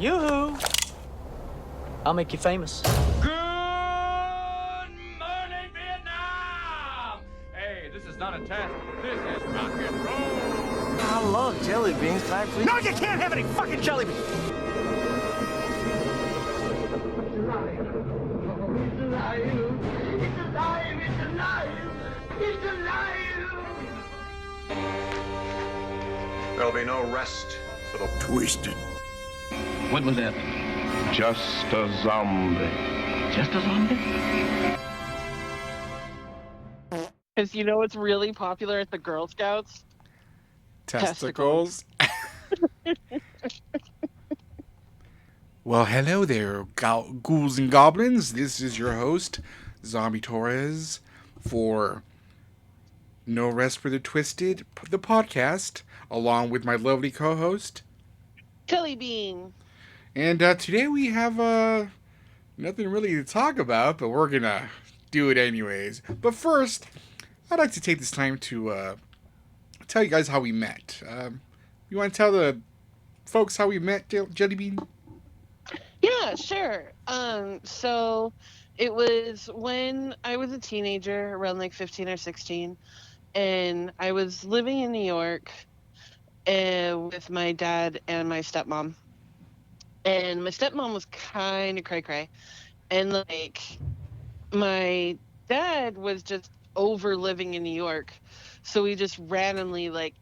Yoo-hoo! I'll make you famous. Good morning, Vietnam! Hey, this is not a test. This is rock and roll. I love jelly beans. Can I please? No, you can't have any fucking jelly beans! It's alive. It's alive. It's alive. It's alive. It's alive. There'll be no rest for the Twisted. What was that? Just a zombie. Just a zombie? Because you know what's really popular at the Girl Scouts? Testicles. Well, hello there, ghouls and goblins. This is your host, Zombie Torres, for No Rest for the Twisted, the podcast, along with my lovely co-host. Jelly Bean. And today we have nothing really to talk about, but we're going to do it anyways. But first, I'd like to take this time to tell you guys how we met. You want to tell the folks how we met, Jelly Bean? Yeah, sure. So it was when I was a teenager, around like 15 or 16, and I was living in New York with my dad and my stepmom. And my stepmom was kind of cray-cray. And like my dad was just over living in New York. So we just randomly like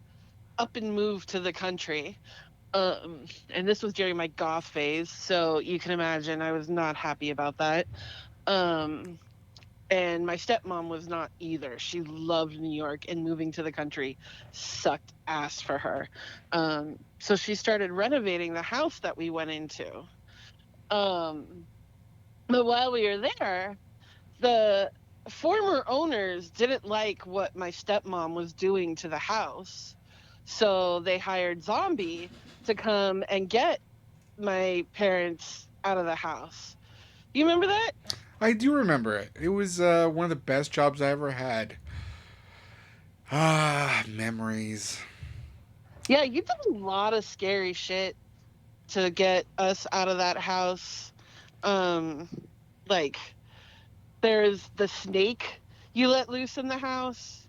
up and moved to the country. And this was during my goth phase, so you can imagine I was not happy about that. And my stepmom was not either. She loved New York, and moving to the country sucked ass for her. So she started renovating the house that we went into. But while we were there, the former owners didn't like what my stepmom was doing to the house. So they hired Zombie to come and get my parents out of the house. You remember that? I do remember it. It was one of the best jobs I ever had. Ah, memories. Yeah, you did a lot of scary shit to get us out of that house. Like, there's the snake you let loose in the house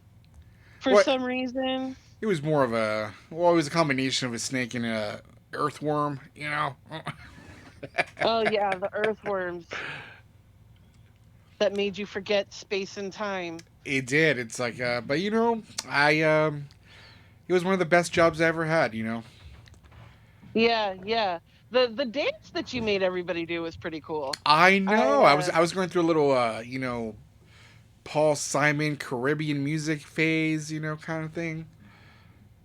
for some reason. It was more of it was a combination of a snake and a earthworm, you know? Oh, yeah, the earthworms that made you forget space and time. It did. It's like, but you know, it was one of the best jobs I ever had, you know? Yeah. The dance that you made everybody do was pretty cool. I know. I was going through a little, you know, Paul Simon Caribbean music phase, you know, kind of thing.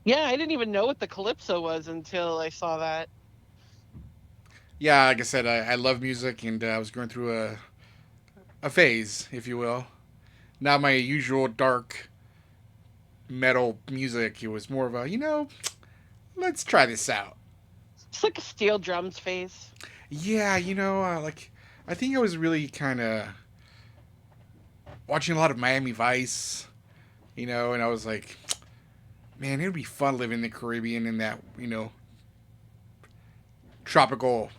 Yeah, I didn't even know what the calypso was until I saw that. Yeah, like I said, I love music, and I was going through a phase, if you will. Not my usual dark metal music. It was more of a, you know, let's try this out. It's like a steel drums phase. Yeah, you know, I think I was really kind of watching a lot of Miami Vice, you know, and I was like, man, it would be fun living in the Caribbean in that, you know, tropical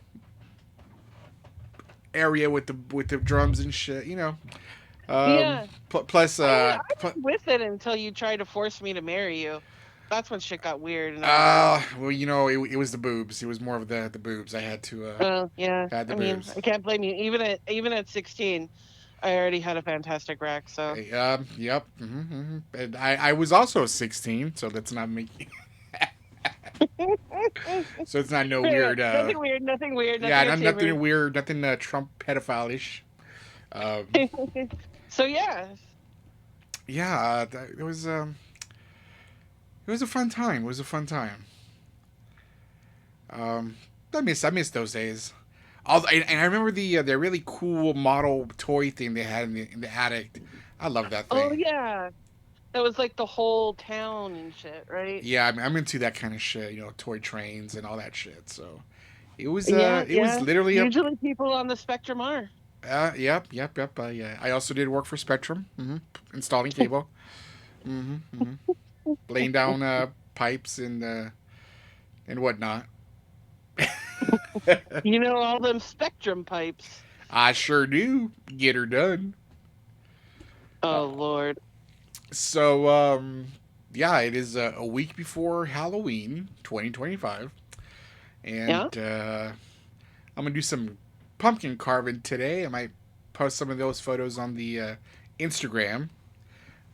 area with the drums and shit, you know. Yeah. Plus, I was with it until you tried to force me to marry you. That's when shit got weird. Well, you know, it was the boobs. It was more of the boobs. I had to. Yeah. Had the I mean, boobs. I can't blame you. Even at 16, I already had a fantastic rack. So. Yep. Mm-hmm. And I was also 16, so that's not me. So it's not no weird. Nothing weird. Nothing weird. Nothing Trump pedophile-ish. So yeah. Yeah, it was. It was a fun time. I miss those days. And I remember the really cool model toy thing they had in the attic. I love that thing. Oh yeah, that was like the whole town and shit, right? Yeah, I'm into that kind of shit. You know, toy trains and all that shit. So it was was literally usually people on the spectrum are. Yep. Yeah. I also did work for Spectrum, installing cable, laying down pipes and whatnot. You know all them Spectrum pipes. I sure do. Get her done. Oh Lord. So, yeah, it is a week before Halloween 2025. Yeah? And I'm going to do some pumpkin carving today. I might post some of those photos on the Instagram.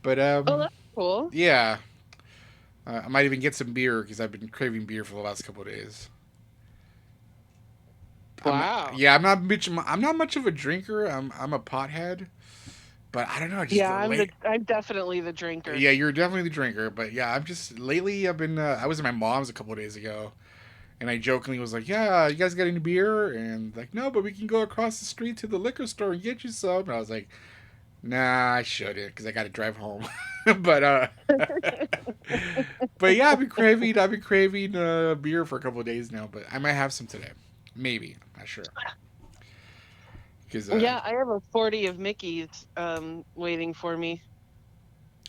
But, Oh, that's cool. yeah. I might even get some beer because I've been craving beer for the last couple of days. Wow. I'm not much of a drinker. I'm a pothead, but I don't know. Just Yeah, late, I'm definitely the drinker. yeah, you're definitely the drinker. But yeah, I'm just lately. I've been. I was at my mom's a couple of days ago, and I jokingly was like, "Yeah, you guys got any beer?" And like, "No, but we can go across the street to the liquor store and get you some." And I was like, "Nah, I shouldn't because I got to drive home." but but yeah, I've been craving beer for a couple of days now. But I might have some today, maybe. I'm not sure. Cause, Yeah, I have a 40 of Mickey's waiting for me.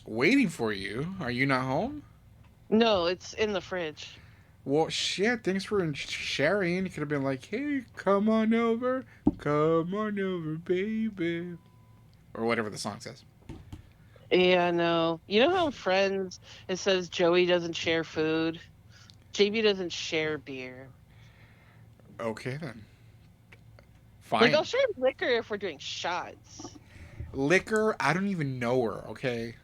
waiting for you. Are you not home? No, it's in the fridge. Well, shit. Thanks for sharing. You could have been like, "Hey, come on over, baby," or whatever the song says. Yeah, no. You know how in Friends it says Joey doesn't share food? JB doesn't share beer. Okay then. Like, Fine. I'll share liquor if we're doing shots. Liquor. I don't even know her. Okay.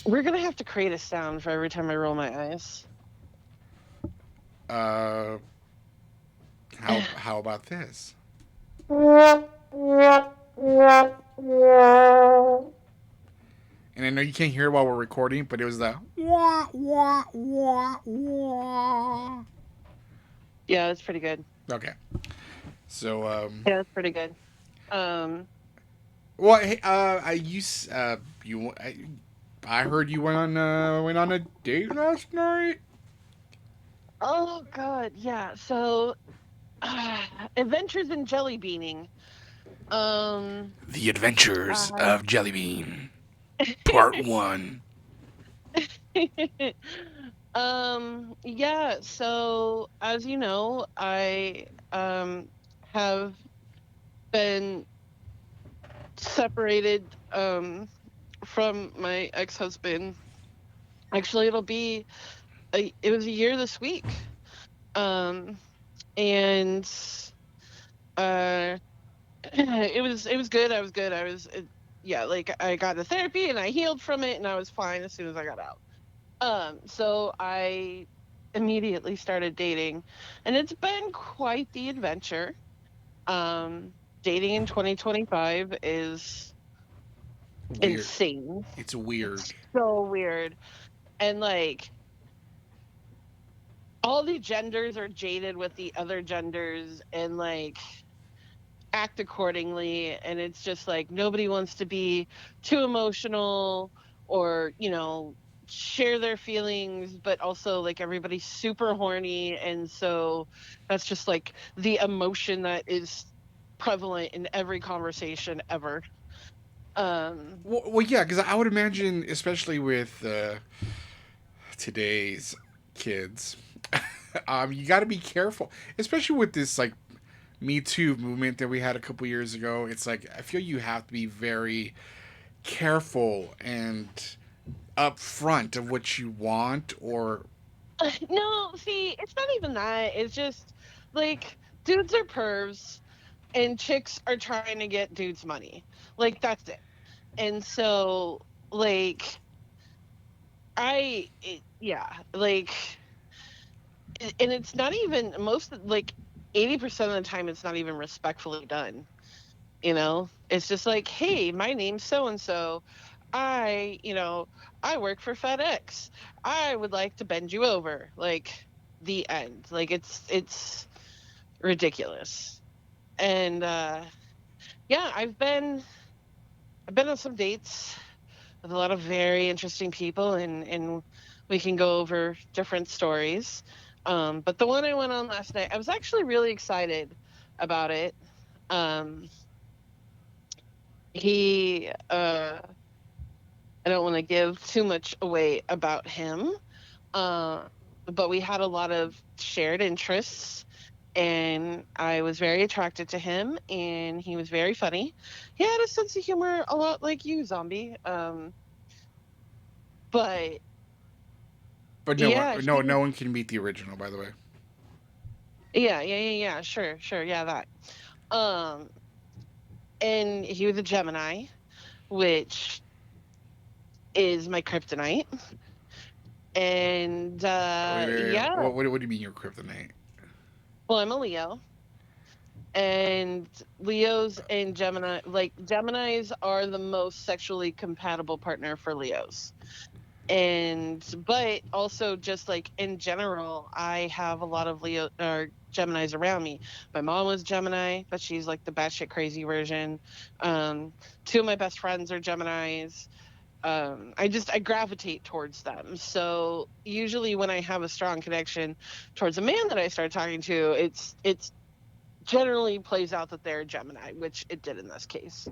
We're gonna have to create a sound for every time I roll my eyes. Uh. How about this? And I know you can't hear it while we're recording, but it was the wah wah wah wah. Yeah, that's pretty good. Okay. So Yeah, that's pretty good. well, hey, I heard you went on a date last night. Oh God, yeah. So, Adventures in Jelly Beaning. The Adventures Uh, of Jellybean, Part 1. Yeah. So, as you know, I have been separated from my ex-husband. Actually, it was a year this week. And it was good. I was good. Yeah, like I got to therapy and I healed from it and I was fine as soon as I got out. So I immediately started dating, and it's been quite the adventure. Dating in 2025 is Weird. insane. It's weird. So weird. And like all the genders are jaded with the other genders and like act accordingly, and it's just like nobody wants to be too emotional or share their feelings, but also like everybody's super horny, and so that's just like the emotion that is prevalent in every conversation ever. Well, yeah, because I would imagine, especially with today's kids, you got to be careful, especially with this like Me Too movement that we had a couple years ago. It's like I feel you have to be very careful and upfront of what you want, or No, see, it's not even that. It's just like dudes are pervs and chicks are trying to get dudes money. Like that's it. And so like yeah, like and it's not even like 80% of the time it's not even respectfully done. It's just like, hey, my name's so and so. I work for FedEx. I would like to bend you over. Like the end. Like it's ridiculous. And yeah, I've been on some dates with a lot of very interesting people, and we can go over different stories. But the one I went on last night, I was actually really excited about it. He I don't want to give too much away about him. but we had a lot of shared interests, and I was very attracted to him, and he was very funny. He had a sense of humor a lot like you, Zombie. But But yeah, no one can beat the original, by the way. yeah, sure, yeah, that. Um, and he was a Gemini, which is my kryptonite. And Wait. yeah, What do you mean you're kryptonite? well, I'm a Leo, and Leos and Gemini, like Geminis are the most sexually compatible partner for Leos. And but also just like in general, I have a lot of Leo or Geminis around me. My mom was Gemini, but she's like the batshit crazy version. Two of my best friends are Geminis. I gravitate towards them. So usually when I have a strong connection towards a man that I start talking to, it's generally plays out that they're Gemini, which it did in this case.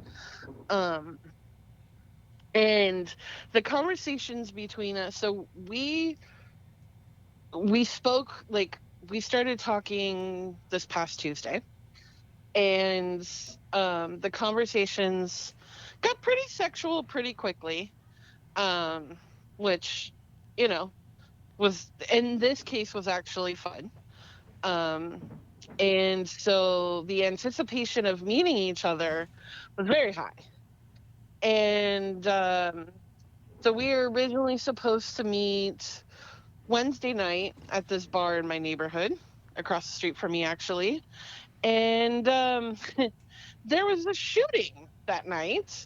And the conversations between us, so we spoke, like we started talking this past Tuesday, and the conversations got pretty sexual pretty quickly, which, you know, was in this case was actually fun. And so the anticipation of meeting each other was very high. And so we were originally supposed to meet Wednesday night at this bar in my neighborhood, across the street from me, actually. And there was a shooting that night,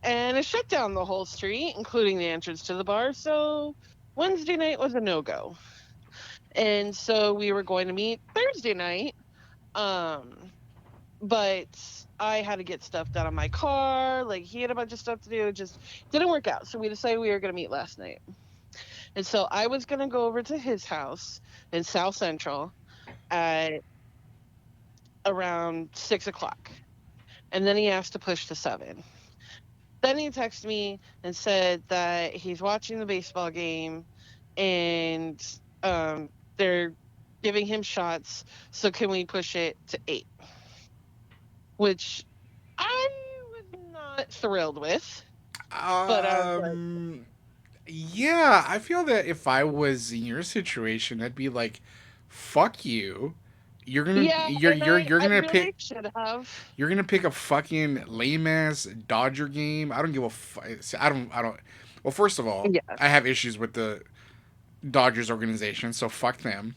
and it shut down the whole street, including the entrance to the bar. So Wednesday night was a no-go. And so we were going to meet Thursday night. But I had to get stuff done on my car. Like, he had a bunch of stuff to do. It just didn't work out. So we decided we were going to meet last night. And so I was going to go over to his house in South Central at around 6 o'clock. And then he asked to push to 7. Then he texted me and said that he's watching the baseball game and they're giving him shots. So can we push it to 8? Which I was not thrilled with. But I was like, Yeah, I feel that if I was in your situation, I'd be like, "Fuck you! You're gonna yeah, you're and you're I gonna really pick should have. you're gonna pick a fucking lame ass Dodger game. I don't give a I don't. Well, first of all, Yeah. I have issues with the Dodgers organization, so fuck them.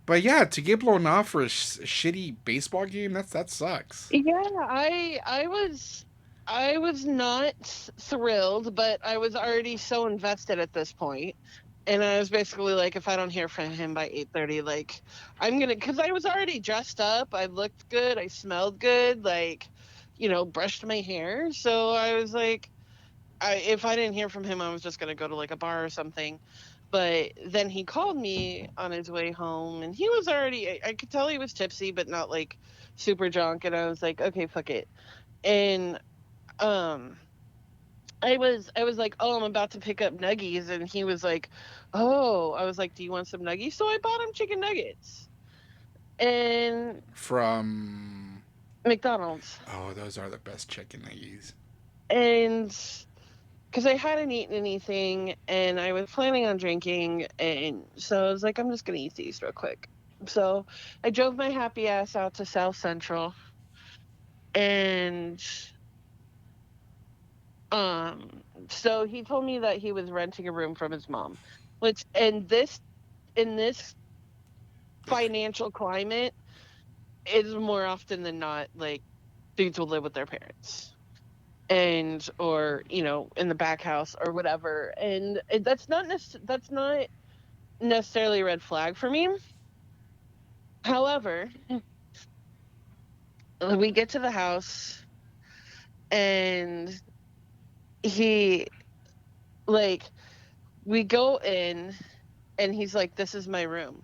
But yeah, to get blown off for a shitty baseball game, that sucks. Yeah, I was not thrilled, but I was already so invested at this point. And I was basically like, if I don't hear from him by 8:30, like, I'm gonna, because I was already dressed up, I looked good, I smelled good, like, you know, brushed my hair. So I was like, if I didn't hear from him, I was just gonna go to like a bar or something. But then he called me on his way home, and he was already, I could tell he was tipsy, but not like super drunk. And I was like, okay, fuck it. And I was like, oh, I'm about to pick up nuggies, and he was like, oh, I was like, do you want some nuggies? So I bought him chicken nuggets and From McDonald's. oh, those are the best chicken nuggies. And because I hadn't eaten anything and I was planning on drinking, and so I was like, I'm just gonna eat these real quick. So I drove my happy ass out to South Central, and so he told me that he was renting a room from his mom, which in this financial climate is more often than not like dudes will live with their parents, and or, you know, in the back house or whatever. And that's not necessarily a red flag for me. However, we get to the house and he, like, we go in and he's like, this is my room,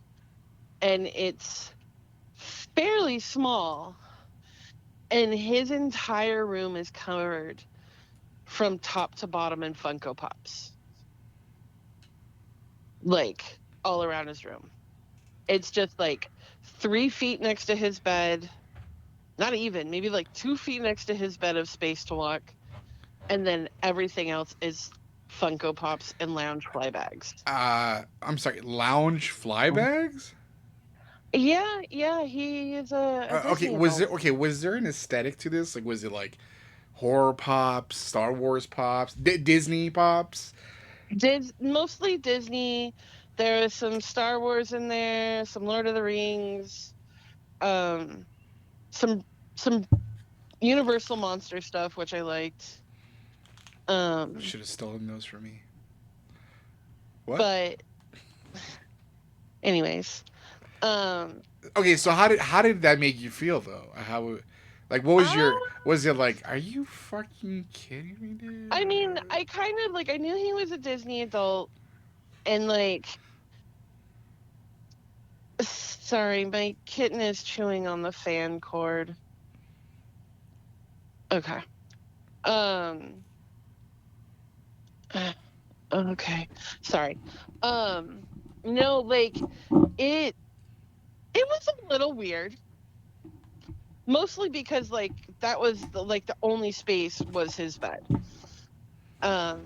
and it's fairly small, and his entire room is covered from top to bottom in Funko Pops, like all around his room. It's just like 3 feet next to his bed, not even, maybe like 2 feet next to his bed of space to walk, and then everything else is Funko Pops and lounge fly bags. I'm sorry, lounge fly bags? Yeah, he is a Okay, Disney was there an aesthetic to this? Like, was it like horror pops, Star Wars pops, Disney pops? Mostly Disney. There is some Star Wars in there, some Lord of the Rings, some Universal monster stuff, which I liked. Should have stolen those from me. What? But anyways, okay, so how did that make you feel though? Like, what was was it like, are you fucking kidding me, dude? I mean, I kind of like, I knew he was a Disney adult, and like, sorry, my kitten is chewing on the fan cord. Okay. Okay. Sorry. No, like, it was a little weird. Mostly because like that was the only space was his bed. So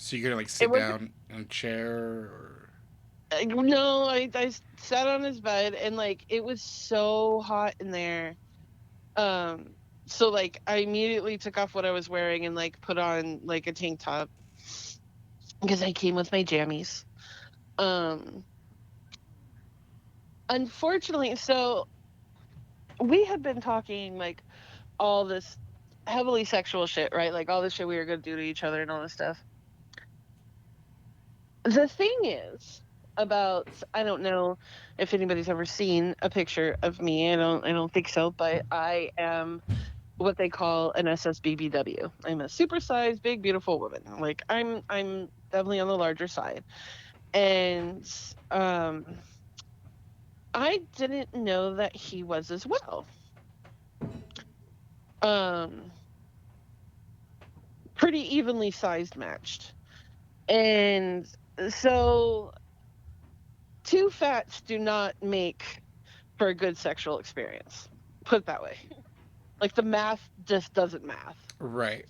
you're gonna like sit down in a chair or? No, I sat on his bed, and like it was so hot in there. So like I immediately took off what I was wearing and like put on like a tank top because I came with my jammies. Unfortunately, so we had been talking like all this heavily sexual shit, right? Like all this shit we were gonna do to each other and all this stuff. The thing is about, I don't know if anybody's ever seen a picture of me. I don't think so, but I am what they call an SSBBW. I'm a supersized, big, beautiful woman. Like I'm definitely on the larger side. And I didn't know that he was as well. Pretty evenly sized matched. And so 2 fats do not make for a good sexual experience. Put it that way. Like the math just doesn't math. Right.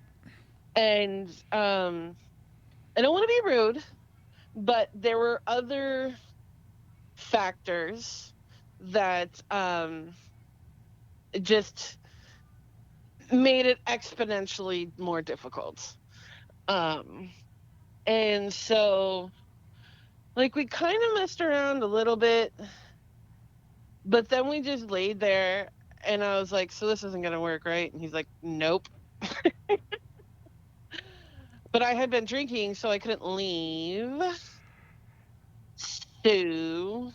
And I don't want to be rude, but there were other factors that just made it exponentially more difficult. And so like we kind of messed around a little bit, but then we just laid there and I was like, so this isn't going to work, right? And he's like, nope. But I had been drinking, so I couldn't leave. So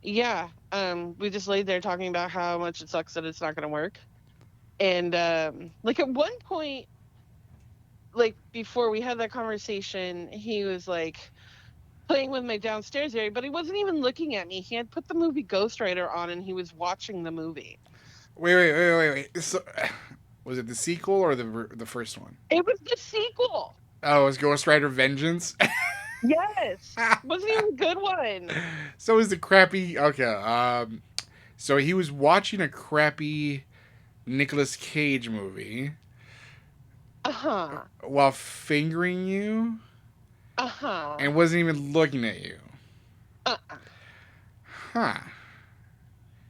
yeah, we just laid there talking about how much it sucks that it's not going to work. And like at one point, like before we had that conversation, he was like playing with my downstairs area, but he wasn't even looking at me. He had put the movie Ghost Rider on and he was watching the movie. Wait. So, was it the sequel or the first one? It was the sequel. Oh, it was Ghost Rider Vengeance? Yes. Wasn't even a good one. So it was the crappy... Okay, so he was watching a crappy Nicolas Cage movie. Uh-huh. While fingering you? Uh-huh. And wasn't even looking at you? Uh-uh. Huh.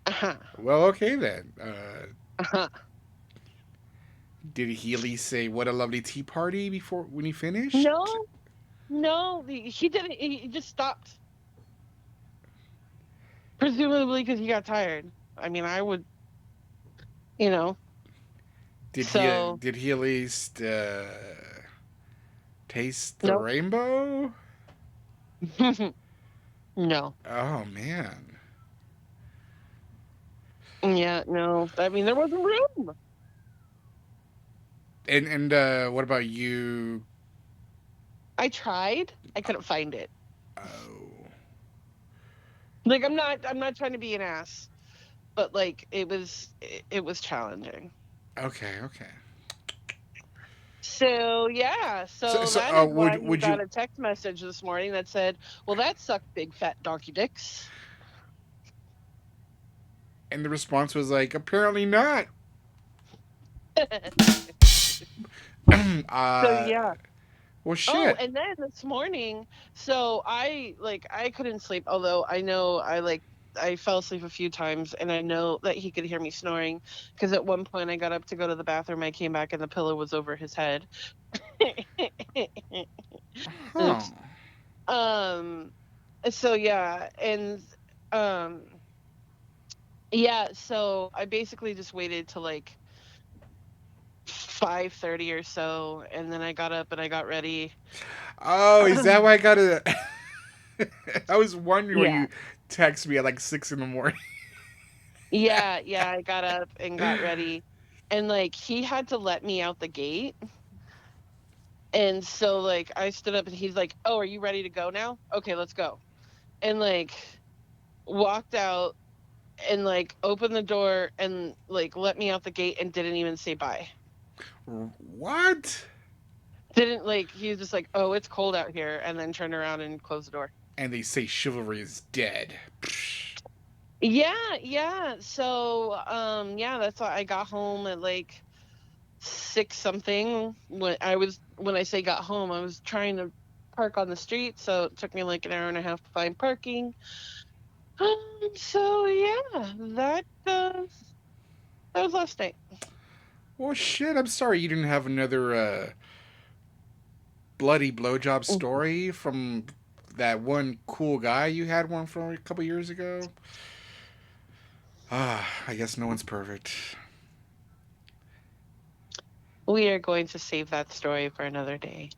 Uh-huh. Well, okay then. Uh-huh. Did he at least say, what a lovely tea party when he finished? No, he didn't. He just stopped. Presumably because he got tired. I mean, I would, you know. Did he at least taste the rainbow? No. Oh, man. Yeah, no. I mean, there wasn't room. And what about you? I tried. I couldn't find it. Oh. Like I'm not trying to be an ass, but like it was challenging. Okay. So yeah, so So that is why you would got you? a text message this morning that said, "Well, that sucked, big fat donkey dicks." And the response was like, apparently not. So uh, yeah. well, Oh, shit. and then this morning, so I couldn't sleep. Although I know I fell asleep a few times, and I know that he could hear me snoring because at one point I got up to go to the bathroom. I came back and the pillow was over his head. Huh. Oops. Um. So yeah, and um. Yeah, so I basically just waited till like 5:30 or so, and then I got up and I got ready. Oh, is that why I got a? I was wondering why Yeah. you text me at like 6 in the morning. Yeah, yeah, I got up and got ready. And like he had to let me out the gate. And so like I stood up and he's like, "Oh, are you ready to go now? Okay, let's go." And like walked out and like opened the door and like let me out the gate and didn't even say bye. What? Didn't like he was just like, "Oh, it's cold out here," and then turned around and closed the door. And they say chivalry is dead. Yeah, yeah. So, yeah, that's why I got home at like 6 something. When I say got home, I was trying to park on the street, so it took me like an hour and a half to find parking. So yeah, that was last night. Well, shit. I'm sorry you didn't have another bloody blowjob story from that one cool guy you had one from a couple years ago. I guess no one's perfect. We are going to save that story for another day.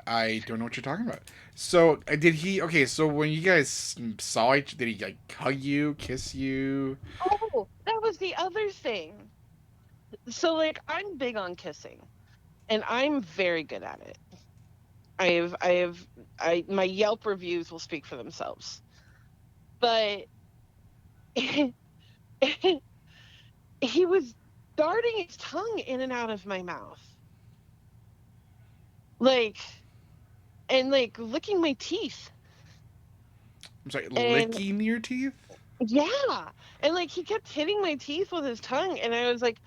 I don't know what you're talking about. So did he? Okay, so when you guys saw each, did he like hug you, kiss you? Oh, that was the other thing. So like I'm big on kissing and I'm very good at it. My Yelp reviews will speak for themselves. But he was darting his tongue in and out of my mouth. Like, and like licking my teeth. I'm sorry, And licking your teeth. yeah. And like he kept hitting my teeth with his tongue. And I was like,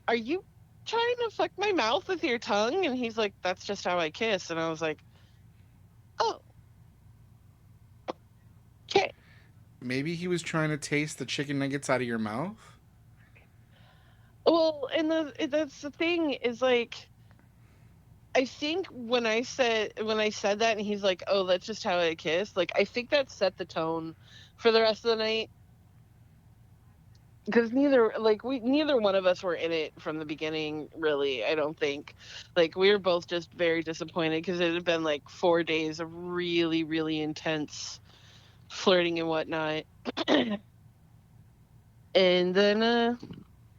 "Are you trying to fuck my mouth with your tongue?" And he's like, "That's just how I kiss." And I was like, "Oh, okay." Maybe he was trying to taste the chicken nuggets out of your mouth. Well, and that's the thing is like I think when I said that and he's like, "Oh, that's just how I kiss," like I think that set the tone for the rest of the night because neither one of us were in it from the beginning, really. I don't think like we were both just very disappointed because it had been like 4 days of really, really intense flirting and whatnot, and then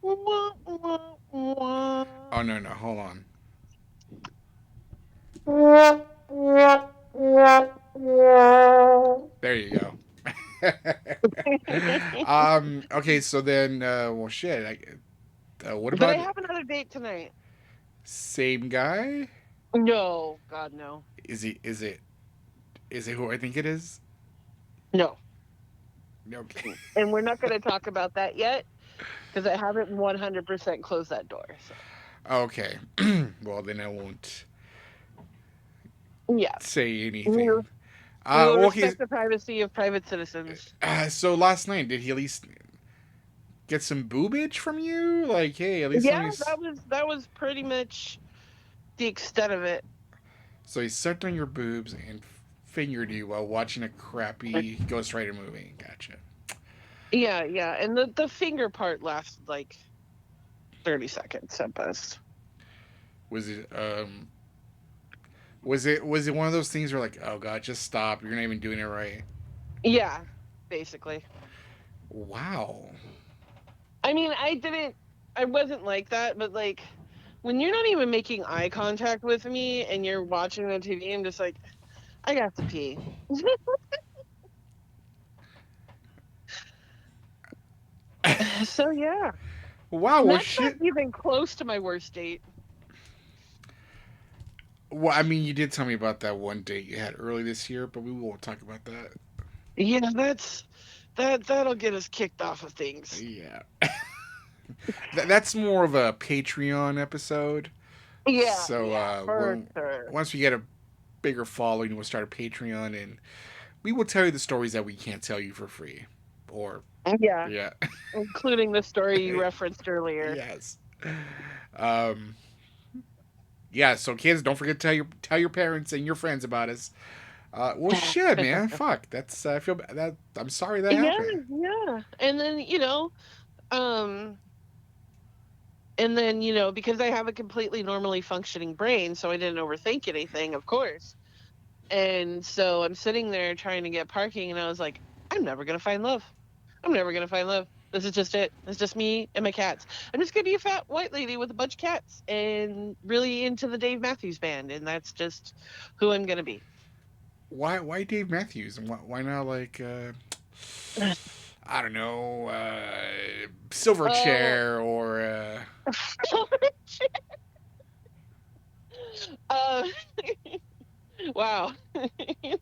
wah, wah, wah. Oh no, hold on. There you go. Okay, so then well shit. What But I about have another date tonight. same guy? No, God, no. Is it who I think it is? No. Okay. And we're not going to talk about that yet because I haven't 100% closed that door. So. Okay. Well, then I won't Yeah. say We anything. will Well, okay. respect the privacy of private citizens. So last night, did he at least get some boobage from you? Like, hey, at least Yeah, let me. that was pretty much the extent of it. So he sucked on your boobs and fingered you while watching a crappy Ghost Rider movie. Gotcha. Yeah, yeah. And the finger part lasted like 30 seconds at best. Was it was it one of those things where like, oh god, just stop, you're not even doing it right? Yeah, basically. Wow. I mean, I wasn't like that, but like when you're not even making eye contact with me and you're watching the TV, I'm just like, I got to pee. So yeah, Wow. Well, that's not shit. even close to my worst date. Well, I mean, you did tell me about that one date you had early this year, but we won't talk about that. Yeah, that'll get us kicked off of things. Yeah. That's more of a Patreon episode. Yeah. So for sure. once we get a bigger following, we'll start a Patreon, and we will tell you the stories that we can't tell you for free. Or Yeah. yeah. Including the story you referenced earlier. Yes. Yeah, so kids, don't forget to tell your parents and your friends about us. Well, shit, man, fuck. That's I feel that I'm sorry that happened. Yeah. And then because I have a completely normally functioning brain, so I didn't overthink anything, of course. And so I'm sitting there trying to get parking, and I was like, I'm never gonna find love. I'm never gonna find love. This is just it. It's just me and my cats. I'm just gonna be a fat white lady with a bunch of cats and really into the Dave Matthews Band, and that's just who I'm gonna be. Why Dave Matthews, and why not like I don't know, Silverchair or Wow.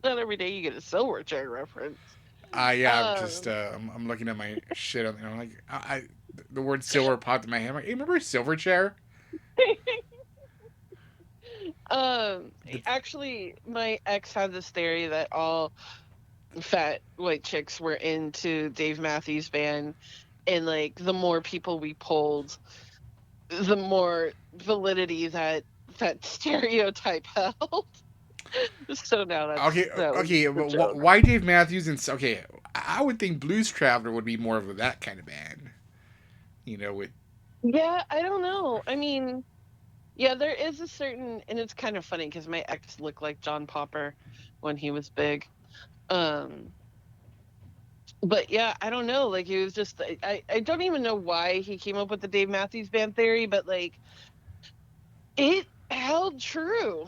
Not every day you get a Silverchair reference. yeah, I'm just I'm looking at my shit on, like the word silver popped in my head. I'm like, hey, remember Silverchair? Actually, my ex had this theory that all fat white chicks were into Dave Matthews Band, and like the more people we polled, the more validity that stereotype held. So now that's okay. But why Dave Matthews? And okay, I would think Blues Traveler would be more of that kind of band. With yeah, I don't know. I mean, yeah, there is a certain, and it's kind of funny because my ex looked like John Popper when he was big. But yeah, I don't know. Like, it was just, I don't even know why he came up with the Dave Matthews Band theory, but like, it held true.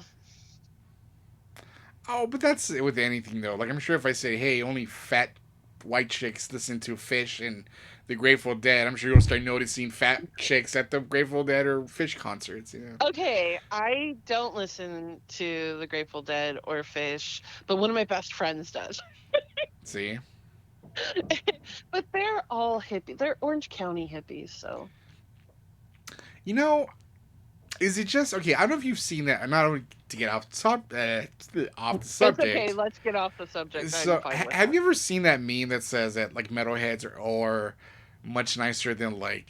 Oh, but that's with anything though. Like, I'm sure if I say, hey, only fat white chicks listen to Fish and the Grateful Dead, I'm sure you'll start noticing fat chicks at the Grateful Dead or Fish concerts. Okay, I don't listen to the Grateful Dead or Fish, but one of my best friends does. See? But they're all hippie. They're Orange County hippies, so. Is it just okay? I don't know if you've seen that. Not only to get off the subject. It's okay. Let's get off the subject. So, have you ever seen that meme that says that like metalheads are much nicer than like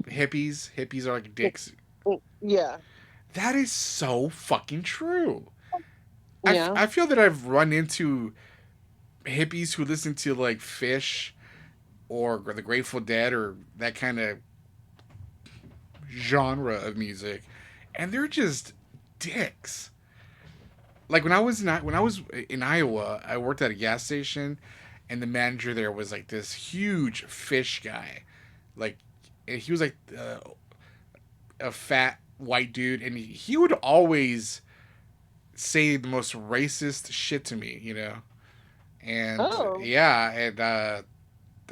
hippies? Hippies are like dicks. Yeah. That is so fucking true. Yeah. I feel that I've run into hippies who listen to like Fish or the Grateful Dead or that kind of genre of music, and they're just dicks. Like when I was in Iowa, I worked at a gas station, and the manager there was like this huge Fish guy, like, and he was like a fat white dude, and he would always say the most racist shit to me, and yeah, and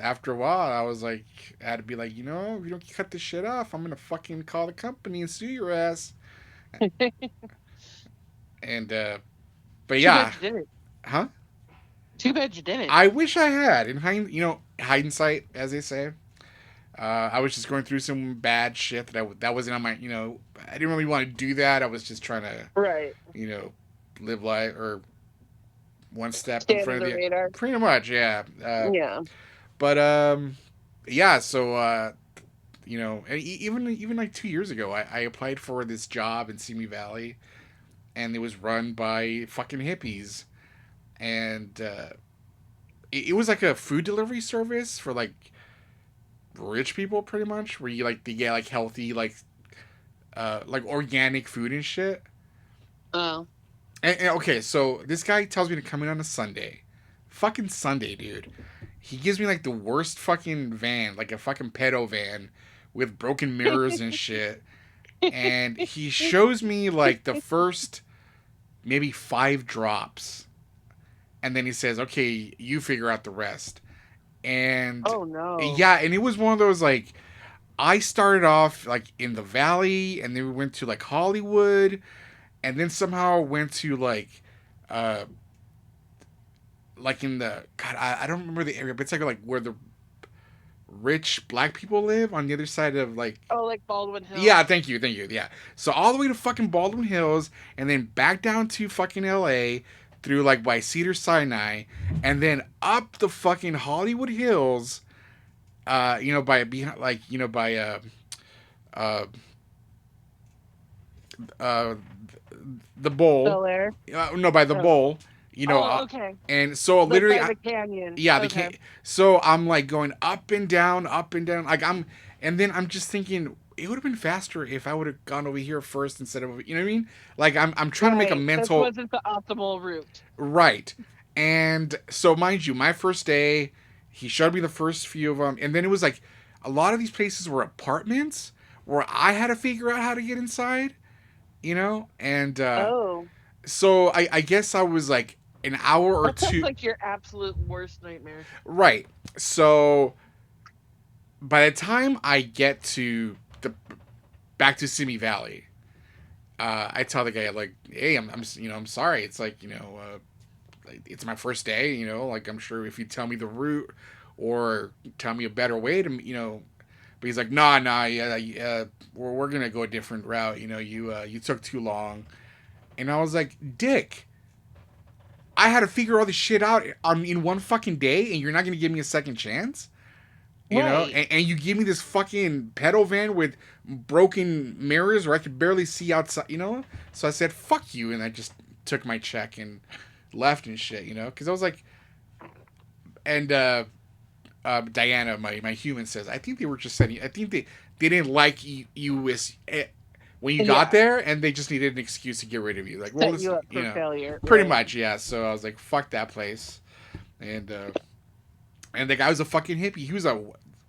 after a while, I was like, I had to be like, if you don't cut this shit off, I'm gonna fucking call the company and sue your ass. And but yeah, Too bad you didn't. huh? Too bad you didn't. I wish I had. In hindsight, as they say, I was just going through some bad shit that wasn't on my, I didn't really want to do that. I was just trying to, right. Live life or one step Stand in front of of the radar. Pretty much, yeah. Yeah. But yeah. So and even like 2 years ago, I applied for this job in Simi Valley, and it was run by fucking hippies, and it was like a food delivery service for like rich people, pretty much, where you get like healthy like organic food and shit. Oh. And okay, so this guy tells me to come in on a Sunday. Fucking Sunday, dude. He gives me like the worst fucking van, like a fucking pedo van with broken mirrors and shit. And he shows me like the first maybe 5 drops. And then he says, okay, you figure out the rest. And oh no. Yeah, and it was one of those like, I started off like in the valley, and then we went to like Hollywood, and then somehow went to uh, like in the God, I don't remember the area, but it's like where the rich black people live on the other side of like. Oh, like Baldwin Hills. Yeah, thank you, yeah. So all the way to fucking Baldwin Hills, and then back down to fucking L.A. through like by Cedar Sinai, and then up the fucking Hollywood Hills, by behind, like by uh, uh, the bowl. Bel Air. No, by the Oh. bowl. Okay. And so Like literally, by the canyon. yeah, the Okay. So I'm like going up and down, like and then I'm just thinking it would have been faster if I would have gone over here first instead of, you know what I mean? Like I'm trying to make a Right, mental. This wasn't the optimal route. Right. And so, mind you, my first day, he showed me the first few of them, and then it was like a lot of these places were apartments where I had to figure out how to get inside, and Oh. so I guess I was like an hour or That sounds two. like your absolute worst nightmare. Right. So by the time I get to back to Simi Valley, I tell the guy like, "Hey, I'm sorry. It's like, like, it's my first day. Like I'm sure if you tell me the route or tell me a better way to, But he's like, nah, yeah, we're gonna go a different route. You took too long, and I was like, Dick. I had to figure all this shit out in one fucking day, and you're not gonna give me a second chance, Right. And you give me this fucking pedal van with broken mirrors where I could barely see outside, So I said, "Fuck you," and I just took my check and left and shit, because I was like, and Diana, my human says, I think they were just saying, I think they didn't like you when you got there, and they just needed an excuse to get rid of you. Like, well, Set you up for failure. pretty right. much, yeah. So I was like, fuck that place, and the guy was a fucking hippie. He was a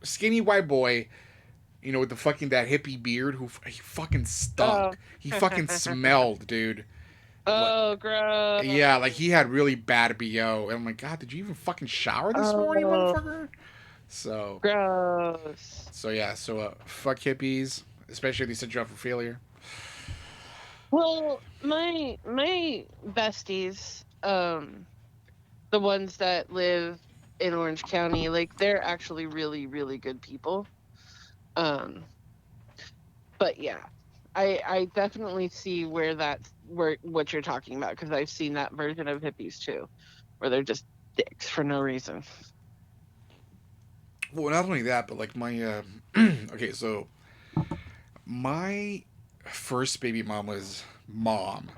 skinny white boy, with the fucking that hippie beard. He fucking stunk. Oh. He fucking smelled, dude. Oh, gross. Yeah, like he had really bad BO. And I'm like, God, did you even fucking shower this morning, motherfucker? So Gross. yeah, fuck hippies, especially if they set you up for failure. Well, my besties, the ones that live in Orange County, like they're actually really, really good people. But yeah, I definitely see where what you're talking about, because I've seen that version of hippies too, where they're just dicks for no reason. Well, not only that, but like my okay, so my first baby mama's mom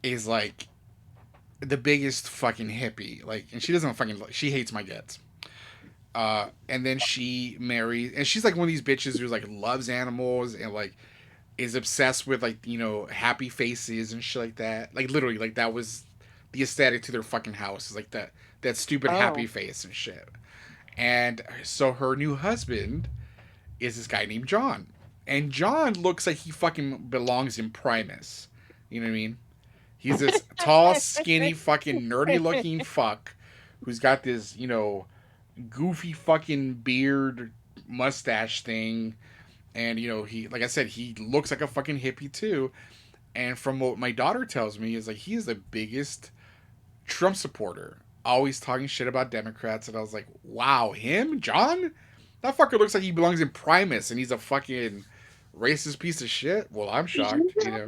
is like the biggest fucking hippie, like, and she doesn't she hates my guts. And then she marries, and she's like one of these bitches who's like loves animals and like is obsessed with like, happy faces and shit like that. Like literally, like that was the aesthetic to their fucking house, is like that stupid happy face and shit. And so her new husband is this guy named John. And John looks like he fucking belongs in Primus. You know what I mean? He's this tall, skinny, fucking nerdy looking fuck who's got this, goofy fucking beard mustache thing. And, he, like I said, he looks like a fucking hippie too. And from what my daughter tells me is like, he is the biggest Trump supporter. Always talking shit about Democrats. And I was like, wow, him? John? That fucker looks like he belongs in Primus and he's a fucking racist piece of shit. Well, I'm shocked. Yeah,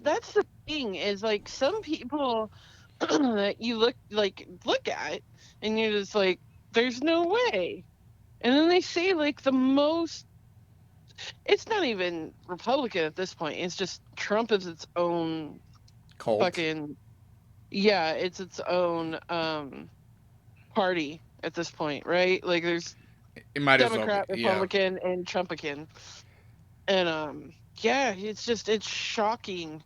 that's the thing, is like some people that you look at and you're just like, there's no way. And then they say like the most, it's not even Republican at this point. It's just Trump is its own Cult. fucking, yeah, it's its own party at this point, right? Like there's it might Democrat, as well, Republican, and Trumpican. And yeah, it's shocking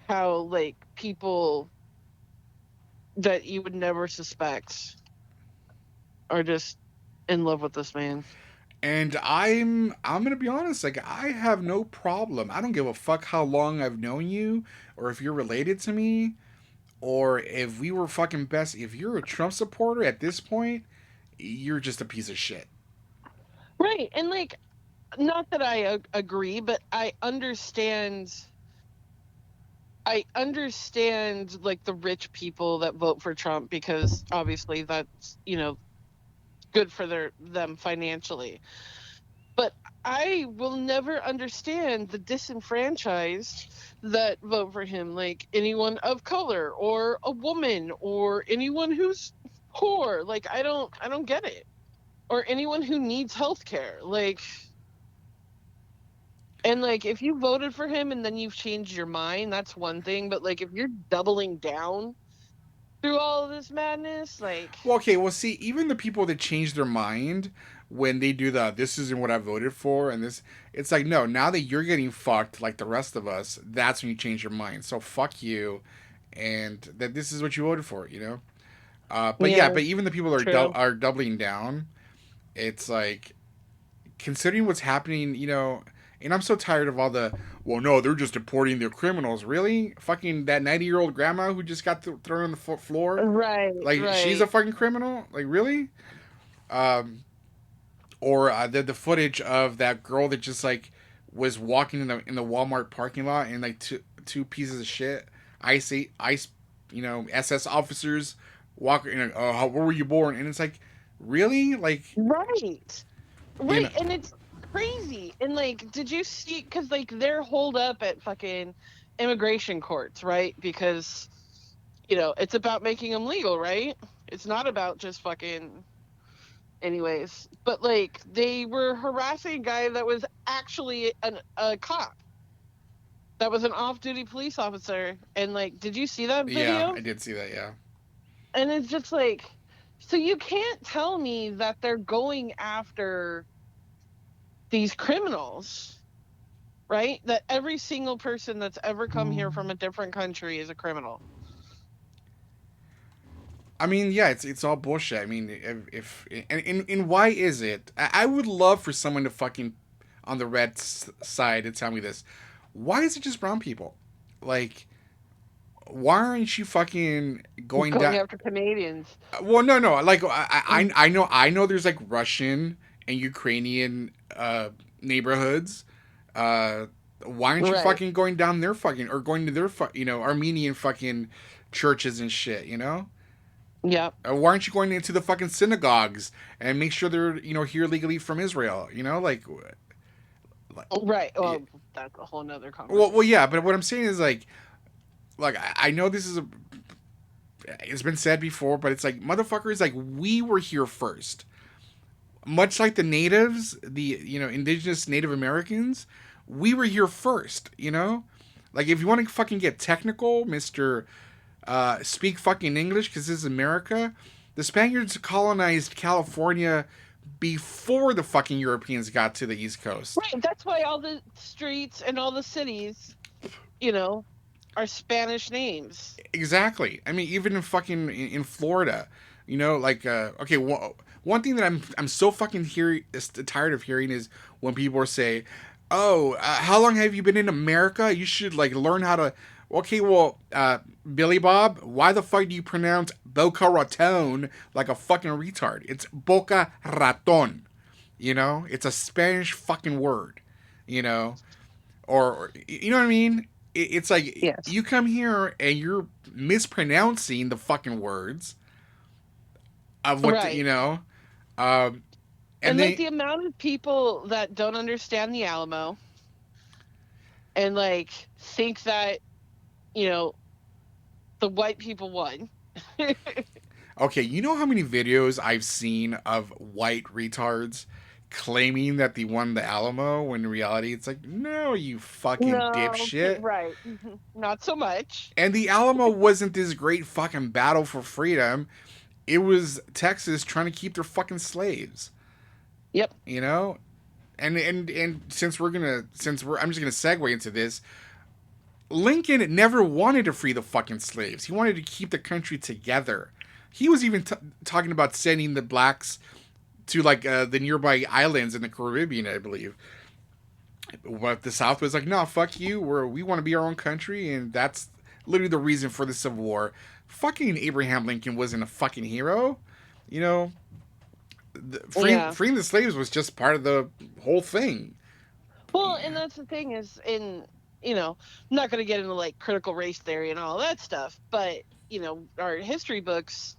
how like people that you would never suspect are just in love with this man. And I'm gonna be honest, like I have no problem. I don't give a fuck how long I've known you, or if you're related to me, or if we were fucking best. If you're a Trump supporter at this point, you're just a piece of shit. Right, and like, not that I agree, but I understand I understand like the rich people that vote for Trump because obviously that's, good for them financially. But I will never understand the disenfranchised that vote for him, like anyone of color or a woman or anyone who's poor. Like I don't get it. Or anyone who needs health care. And like if you voted for him and then you've changed your mind, that's one thing. But like if you're doubling down through all of this madness, like Well, okay, well, see, even the people that change their mind when they do this isn't what I voted for, and this, it's like, no, now that you're getting fucked like the rest of us, that's when you change your mind. So fuck you, and that this is what you voted for, you know? But yeah, but even the people that true. are doubling down, it's like, considering what's happening, you know, and I'm so tired of all well, no, they're just deporting their criminals. Really? Fucking that 90-year-old grandma who just got thrown on the floor? Right. Like, she's a fucking criminal? Like, really? Or the footage of that girl that just, like, was walking in the Walmart parking lot and, like, two pieces of shit, ICE, SS officers walking, where were you born? And it's like, really? Like... Right. Right, You know. and it's crazy. And like, did you see? Because like they're holed up at fucking immigration courts, right? Because it's about making them legal, right? It's not about just fucking. Anyways, but like they were harassing a guy that was actually a cop. That was an off-duty police officer, and like, did you see that video? Yeah, I did see that. Yeah. And it's just like, so you can't tell me that they're going after these criminals, right? That every single person that's ever come here from a different country is a criminal. I mean, yeah, it's all bullshit. I mean, and why is it? I would love for someone to fucking on the red side to tell me this. Why is it just brown people? Like, why aren't you fucking going down after Canadians? Well, no. Like, I know there's like Russian and Ukrainian neighborhoods. Why aren't you fucking going down their fucking, or going to their Armenian fucking churches and shit? You know. Yeah. Why aren't you going into the fucking synagogues and make sure they're here legally from Israel? You know, like right. Well, that's a whole nother conversation. Well, yeah. But what I'm saying is like I know this is it's been said before, but it's like, motherfuckers, like, we were here first. Much like the natives, the indigenous Native Americans, we were here first. You know, like, if you want to fucking get technical, Mr. Speak fucking English, because this is America. The Spaniards colonized California before the fucking Europeans got to the East Coast. Right. That's why all the streets and all the cities, are Spanish names. Exactly. I mean, even in Florida, like okay. One thing that I'm so fucking tired of hearing is when people say, "Oh, how long have you been in America? You should like learn how to." Okay, well, Billy Bob, why the fuck do you pronounce Boca Raton like a fucking retard? It's Boca Raton, It's a Spanish fucking word, or you know what I mean? It's like, yes. You come here and you're mispronouncing the fucking words of what, right. And like the amount of people that don't understand the Alamo and like think that, the white people won. Okay, you know how many videos I've seen of white retards claiming that they won the Alamo, when in reality it's like, no, you fucking dipshit. Right. Not so much. And the Alamo wasn't this great fucking battle for freedom. It was Texas trying to keep their fucking slaves. Yep. And since I'm just gonna segue into this, Lincoln never wanted to free the fucking slaves. He wanted to keep the country together. He was even talking about sending the blacks to like the nearby islands in the Caribbean, I believe. But the South was like, no, fuck you. We want to be our own country, and that's literally the reason for the Civil War. Fucking Abraham Lincoln wasn't a fucking hero, Freeing the slaves was just part of the whole thing. Well, and that's the thing is, in you know, I'm not going to get into like critical race theory and all that stuff, but you know, our history books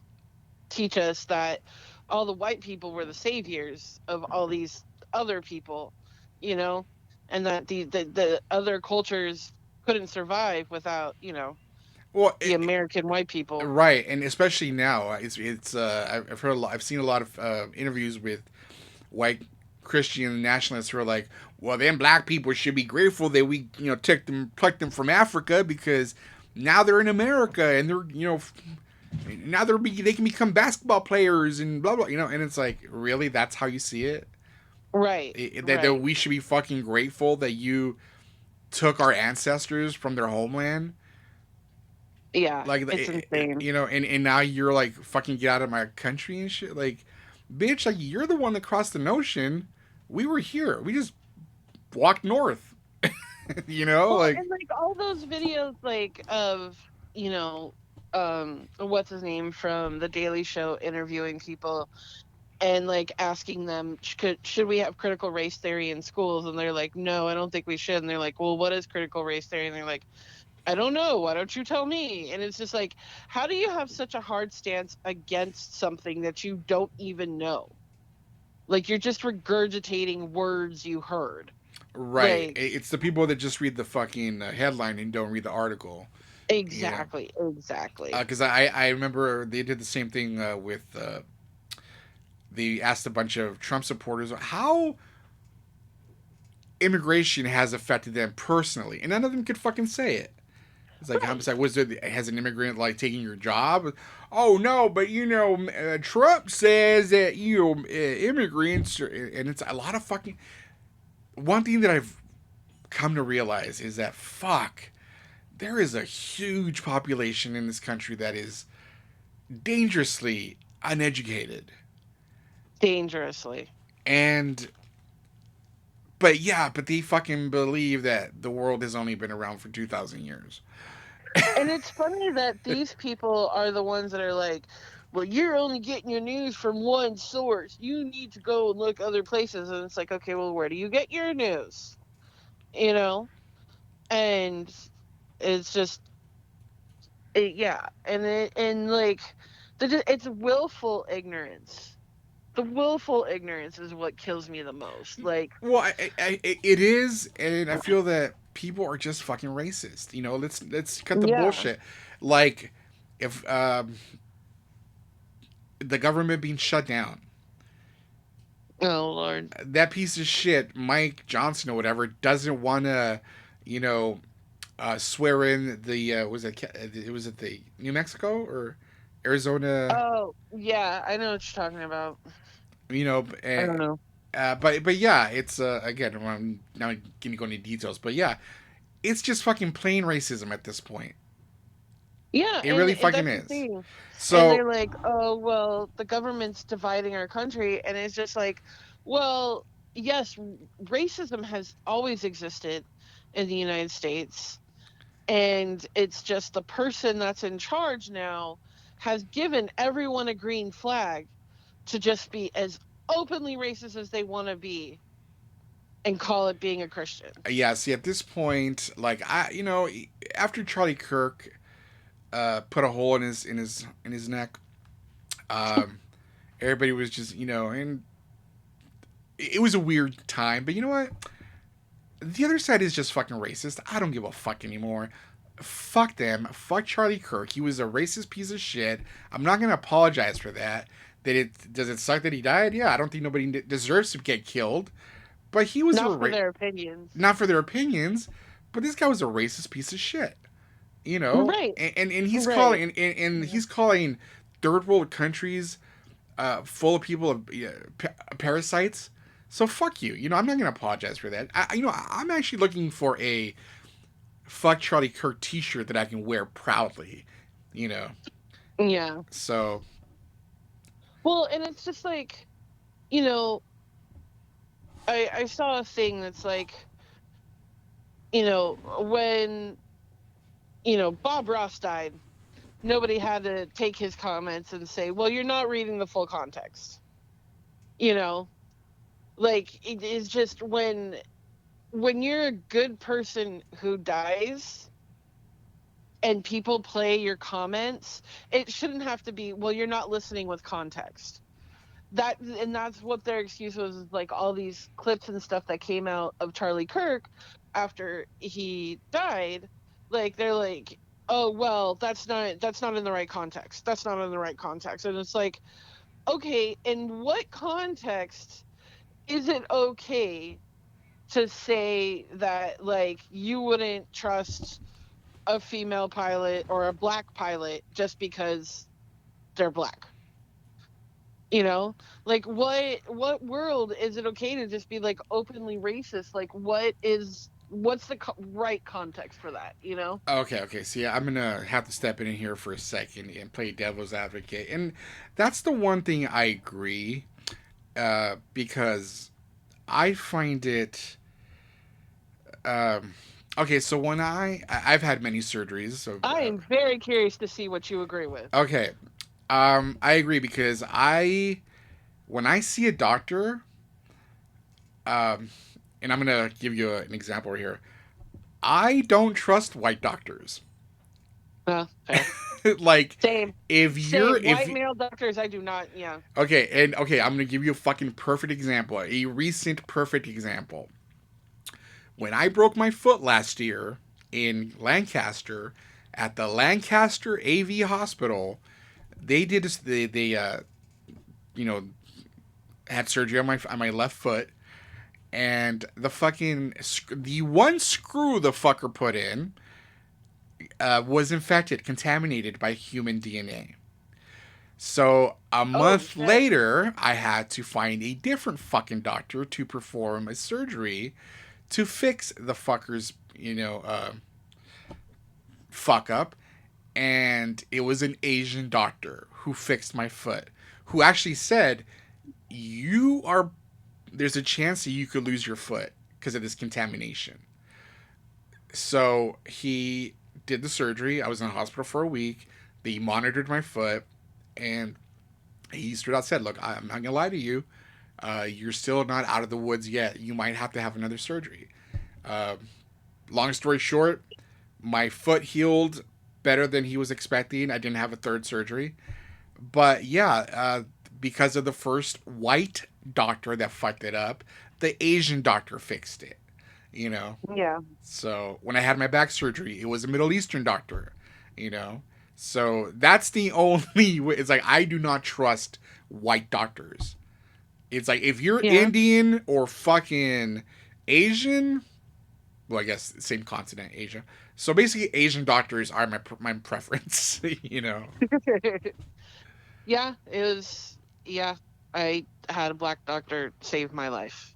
teach us that all the white people were the saviors of all these other people, you know, and that the other cultures couldn't survive without, you know, Well, the American white people. right, and especially now, it's I've heard I've seen a lot of interviews with white Christian nationalists who are like, well, then black people should be grateful that we plucked them from Africa because now they're in America and they're now they can become basketball players and blah blah, and it's like, really, that's how you see it? Right. That we should be fucking grateful that you took our ancestors from their homeland. Yeah, Like, it's insane. And now you're like, fucking get out of my country and shit. Like, bitch, like, you're the one that crossed the ocean. We were here. We just walked north. Well, like, and like all those videos, like of what's his name from The Daily Show interviewing people and like asking them, should we have critical race theory in schools? And they're like, no, I don't think we should. And they're like, well, what is critical race theory? And they're like, I don't know. Why don't you tell me? And it's just like, how do you have such a hard stance against something that you don't even know? Like, you're just regurgitating words you heard. right. Like, It's the people that just read the fucking headline and don't read the article. exactly. Because I remember they did the same thing with. They asked a bunch of Trump supporters how immigration has affected them personally, and none of them could fucking say it. It's like, I'm like, has an immigrant like taking your job? Oh no, but Trump says that immigrants, and it's a lot of fucking. One thing that I've come to realize is that there is a huge population in this country that is dangerously uneducated. Dangerously. But they fucking believe that the world has only been around for 2,000 years. And it's funny that these people are the ones that are like, well, you're only getting your news from one source. You need to go and look other places. And it's like, okay, well, where do you get your news? And it's just, it's willful ignorance. The willful ignorance is what kills me the most. Like, well, it is, and I feel that people are just fucking racist. Let's cut the bullshit. Like, if the government being shut down, oh Lord, that piece of shit, Mike Johnson or whatever, doesn't want to, swear in the was it the New Mexico or Arizona? Oh yeah, I know what you're talking about. I don't know. But yeah, it's again, I'm not gonna go into details, but yeah, it's just fucking plain racism at this point. Yeah, it really fucking is. So and they're like, oh well, the government's dividing our country, and it's just like, well, yes, racism has always existed in the United States, and it's just the person that's in charge now has given everyone a green flag to just be as openly racist as they want to be and call it being a Christian. Yeah, see, at this point, like, after Charlie Kirk put a hole in his neck, everybody was just, and it was a weird time, but you know what? The other side is just fucking racist. I don't give a fuck anymore. Fuck them. Fuck Charlie Kirk. He was a racist piece of shit. I'm not going to apologize for that. Does it suck that he died? Yeah, I don't think nobody deserves to get killed. But he was not for their opinions. Not for their opinions. But this guy was a racist piece of shit. Right? And he's calling and he's calling third world countries full of people of parasites. So fuck you. I'm not gonna apologize for that. I'm actually looking for a fuck Charlie Kirk T-shirt that I can wear proudly. Yeah. So. Well, and it's just like, I saw a thing that's like, when, Bob Ross died, nobody had to take his comments and say, well, you're not reading the full context. Like, it is just when when you're a good person who dies and people play your comments, it shouldn't have to be, well, you're not listening with context. That's what their excuse was, is like all these clips and stuff that came out of Charlie Kirk after he died. Like, they're like, oh, well, that's not in the right context. That's not in the right context. And it's like, okay, in what context is it okay to say that, like, you wouldn't trust a female pilot or a black pilot just because they're black? You know, like, what world is it okay to just be like openly racist? Like, what's the right context for that, you know? Okay. See, I'm gonna have to step in here for a second and play devil's advocate, and that's the one thing I agree, because I find it. Okay, so when I've had many surgeries, so I am very curious to see what you agree with. okay, I agree because when I see a doctor, and I'm gonna give you an example right here. I don't trust white doctors. Fair. Like, Same. if White male doctors, I do not. Yeah. Okay, I'm gonna give you a fucking perfect example, a recent perfect example. When I broke my foot last year in Lancaster, at the Lancaster AV Hospital, they did had surgery on my left foot, and the one screw the fucker put in was infected, contaminated by human DNA. So a month later, I had to find a different fucking doctor to perform a surgery to fix the fucker's, fuck up. And it was an Asian doctor who fixed my foot, who actually said, there's a chance that you could lose your foot because of this contamination. So he did the surgery. I was in the hospital for a week. They monitored my foot, and he straight out said, look, I'm not going to lie to you. You're still not out of the woods yet. You might have to have another surgery. Long story short, my foot healed better than he was expecting. I didn't have a third surgery. But yeah, because of the first white doctor that fucked it up, the Asian doctor fixed it. Yeah. So when I had my back surgery, it was a Middle Eastern doctor. So that's the only way. It's like, I do not trust white doctors. It's like, if you're Indian or fucking Asian, well, I guess same continent, Asia. So basically, Asian doctors are my preference. Yeah, it was. Yeah, I had a black doctor save my life.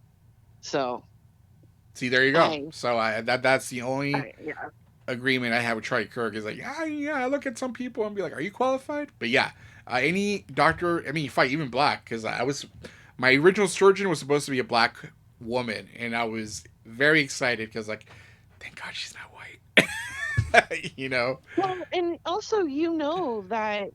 So. See, there you go. That's the only agreement I have with Charlie Kirk is like, I look at some people and be like, are you qualified? But yeah, any doctor, fight even black, because my original surgeon was supposed to be a black woman, and I was very excited because, like, thank God she's not white. Well, and also, that,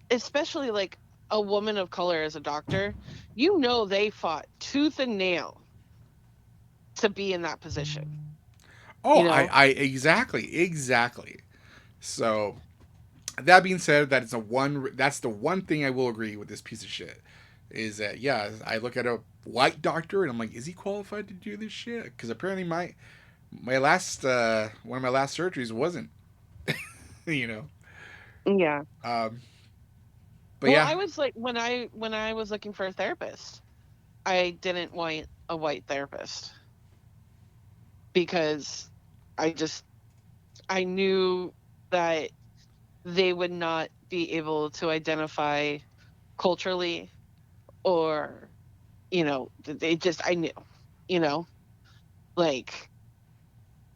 especially like a woman of color as a doctor, they fought tooth and nail to be in that position. Oh, I exactly. So that being said, that's the one thing I will agree with this piece of shit is that, yeah, I look at a white doctor and I'm like, is he qualified to do this shit? Because apparently my last one of my last surgeries wasn't. Yeah. But yeah, I was like, when I was looking for a therapist, I didn't want a white therapist because I knew that they would not be able to identify culturally, or I knew, like,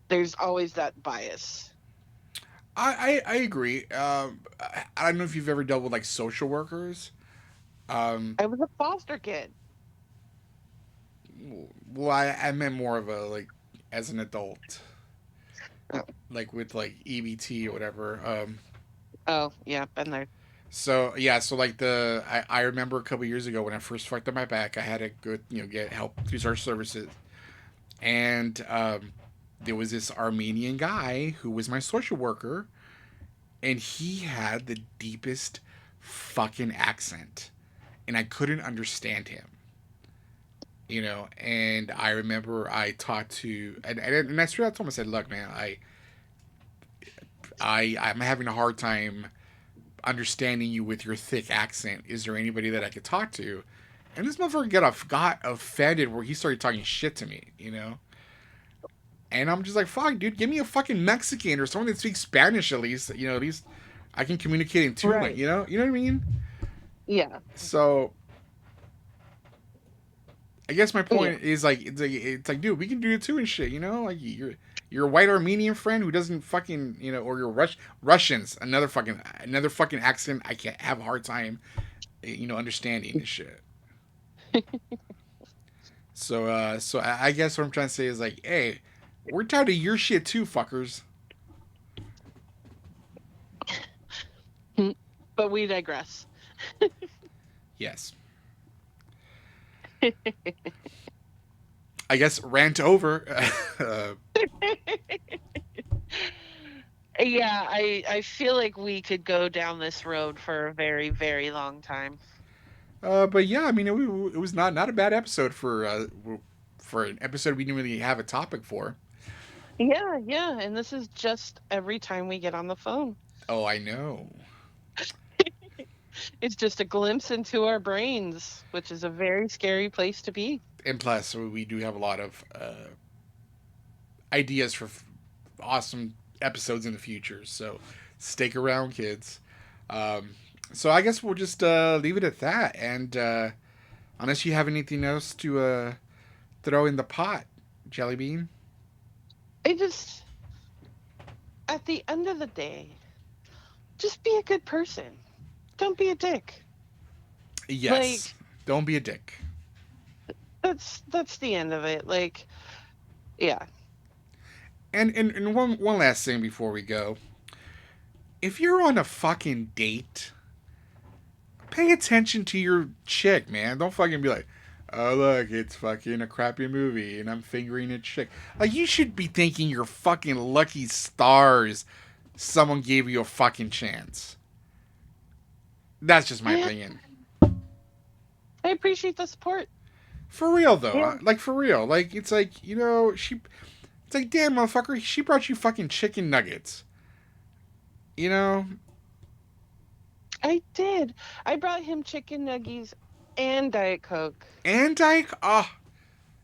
there's always that bias. I agree. I don't know if you've ever dealt with, like, social workers. I was a foster kid. Well, I meant more of a, like, as an adult, like with, like, EBT or whatever. Oh yeah, been there. So yeah, so like I remember a couple years ago when I first fucked up my back, I had to go get help through social services, And there was this Armenian guy who was my social worker, and he had the deepest fucking accent, and I couldn't understand him. You know, and I remember I talked to, and I straight out told him, I said, look, man, I'm having a hard time understanding you with your thick accent. Is there anybody that I could talk to? And this motherfucker got offended where he started talking shit to me, you know? And I'm just like, fuck, dude, give me a fucking Mexican or someone that speaks Spanish at least. You know, at least I can communicate in two, Right. you know? You know what I mean? Yeah. So I guess my point is like, it's like, dude, we can do it too and shit, you know? Like you're a white Armenian friend who doesn't fucking, you know, or you're Russians, another fucking accent I can't have a hard time, you know, understanding this shit. So I guess what I'm trying to say is like, hey, we're tired of your shit too, fuckers. But we digress. Yes. I guess rant over. Yeah, I feel like we could go down this road for a very, very long time. But yeah, I mean, it was not a bad episode for an episode we didn't really have a topic for. Yeah, and this is just every time we get on the phone. Oh, I know. It's just a glimpse into our brains, which is a very scary place to be. And plus, we do have a lot of ideas for awesome episodes in the future. So stick around, kids. So I guess we'll just leave it at that. And unless you have anything else to throw in the pot, Jellybean. At the end of the day, just be a good person. Don't be a dick. Yes. Don't be a dick. That's the end of it. Like, yeah. And one last thing before we go. If you're on a fucking date, pay attention to your chick, man. Don't fucking be like, oh, look, it's fucking a crappy movie and I'm fingering a chick. Like, you should be thinking you're fucking lucky stars someone gave you a fucking chance. That's just my opinion. I appreciate the support. For real, though. Yeah. Like, for real. Like, it's like, you know, it's like, damn, motherfucker, she brought you fucking chicken nuggets. You know? I did. I brought him chicken nuggies and Diet Coke. And Diet... Oh.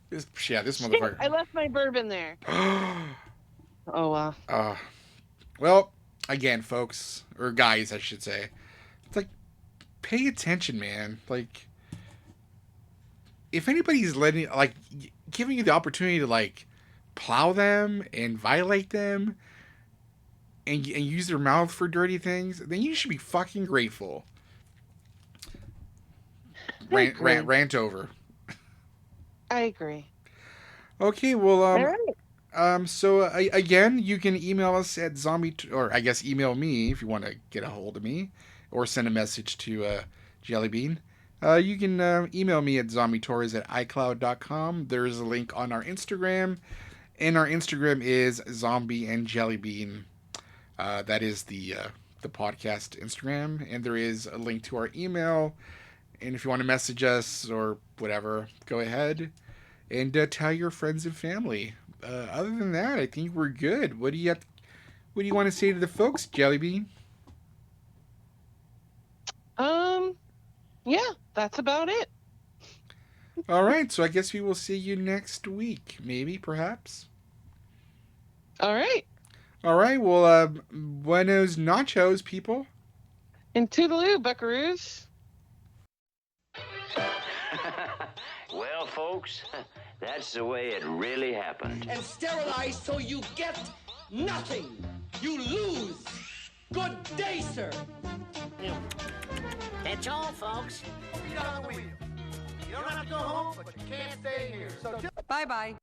This motherfucker. I left my bourbon there. Oh, wow. Well, again, folks, or guys, I should say, it's like, pay attention, man. Like, if anybody's giving you the opportunity to, like, plow them and violate them and use their mouth for dirty things, then you should be fucking grateful. Rant over. I agree. Okay, well, All right. So again, you can email us at or I guess email me if you want to get a hold of me, or send a message to Jellybean. You can email me at zombietorres@icloud.com. There's a link on our Instagram, and our Instagram is Zombie and Jellybean. That is the podcast Instagram, and there is a link to our email. And if you want to message us or whatever, go ahead and tell your friends and family. Other than that, I think we're good. What do you want to say to the folks, Jellybean? Yeah, that's about it. All right, so I guess we will see you next week, maybe, perhaps. All right. All right, well, buenos nachos, people. And toodaloo, buckaroos. Well, folks, that's the way it really happened. And sterilized so you get nothing. You lose. Good day, sir. That's all, folks. Get on the wheel. You don't have to go home, but you can't stay here. So Bye-bye.